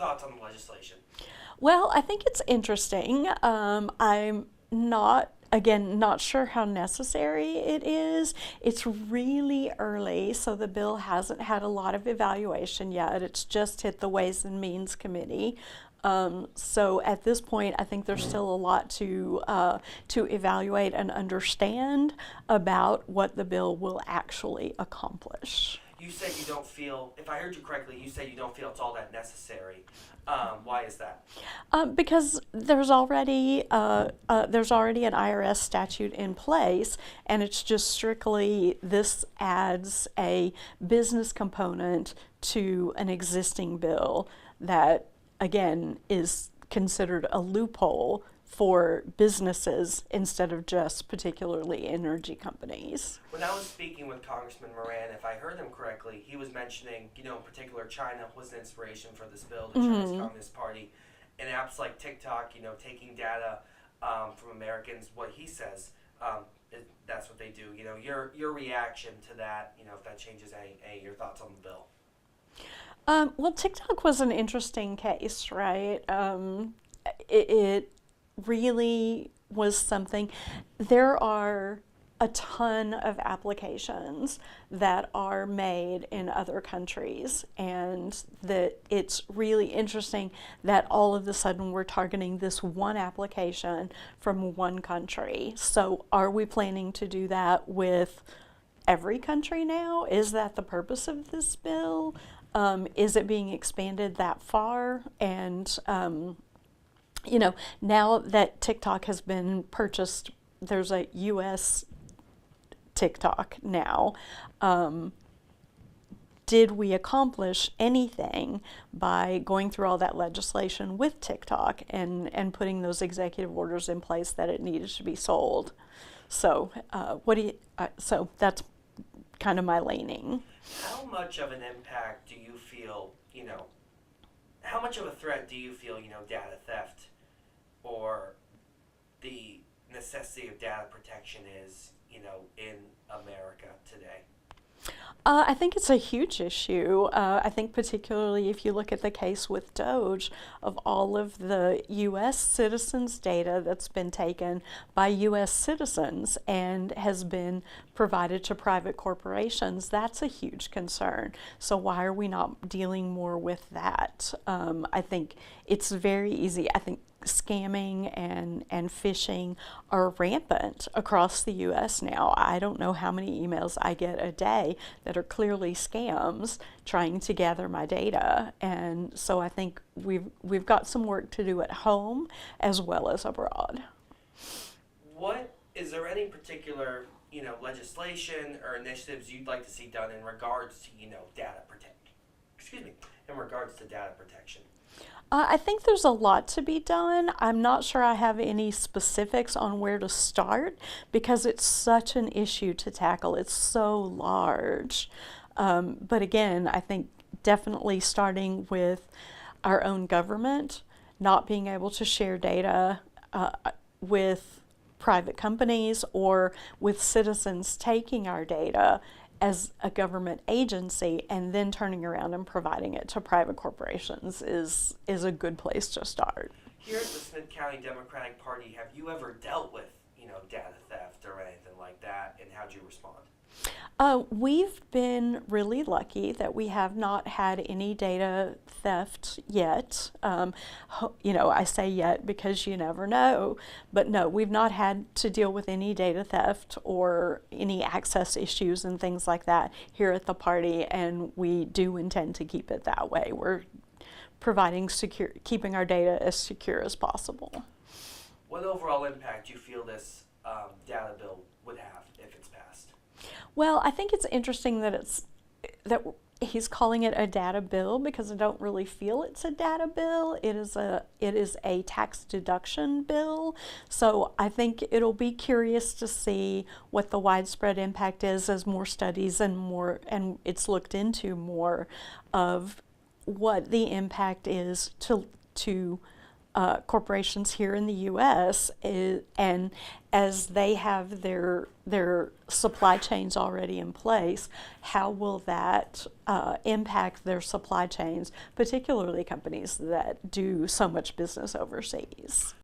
thoughts on the legislation? Well, I think it's interesting. I'm not sure how necessary it is. It's really early, so the bill hasn't had a lot of evaluation yet. It's just hit the Ways and Means Committee. So at this point, I think there's still a lot to evaluate and understand about what the bill will actually accomplish. You said you don't feel, if I heard you correctly, you said you don't feel it's all that necessary. Why is that? Because there's already an IRS statute in place, and it's just strictly this adds a business component to an existing bill that again is considered a loophole for businesses instead of just particularly energy companies. When I was speaking with Congressman Moran, if I heard him correctly, he was mentioning, in particular, China was an inspiration for this bill, the Chinese Communist Party, and apps like TikTok, taking data from Americans. What he says, that's what they do. Your reaction to that, if that changes any your thoughts on the bill. Well, TikTok was an interesting case, right? It really was something. There are a ton of applications that are made in other countries, and that it's really interesting that all of a sudden we're targeting this one application from one country. So are we planning to do that with every country now? Is that the purpose of this bill? Is it being expanded that far? And now that TikTok has been purchased, there's a U.S. TikTok now. Did we accomplish anything by going through all that legislation with TikTok and putting those executive orders in place that it needed to be sold? So, so that's kind of my leaning. How much of an impact do you feel, how much of a threat do you feel, data theft or the necessity of data protection is, in America today? I think it's a huge issue. I think particularly if you look at the case with Doge, of all of the U.S. citizens' data that's been taken by U.S. citizens and has been provided to private corporations, that's a huge concern. So why are we not dealing more with that? I think it's very easy. I think scamming and phishing are rampant across the U.S. now. I don't know how many emails I get a day that are clearly scams trying to gather my data, and so I think we've got some work to do at home as well as abroad. What is there any particular legislation or initiatives you'd like to see done in regards to data protect? Excuse me, in regards to data protection. I think there's a lot to be done. I'm not sure I have any specifics on where to start because it's such an issue to tackle. It's so large. But again, I think definitely starting with our own government, not being able to share data with private companies or with citizens taking our data as a government agency and then turning around and providing it to private corporations is a good place to start. Here at the Smith County Democratic Party, have you ever dealt with, data theft or anything like that, and how'd you respond? We've been really lucky that we have not had any data theft yet. I say yet because you never know, but no, we've not had to deal with any data theft or any access issues and things like that here at the party, and we do intend to keep it that way. We're keeping our data as secure as possible. What overall impact do you feel this data bill would have if it's passed? Well, I think it's interesting that he's calling it a data bill because I don't really feel it's a data bill. It is a tax deduction bill. So I think it'll be curious to see what the widespread impact is as more studies and it's looked into more of what the impact is to corporations here in the U.S. And as they have their supply chains already in place, how will that impact their supply chains, particularly companies that do so much business overseas?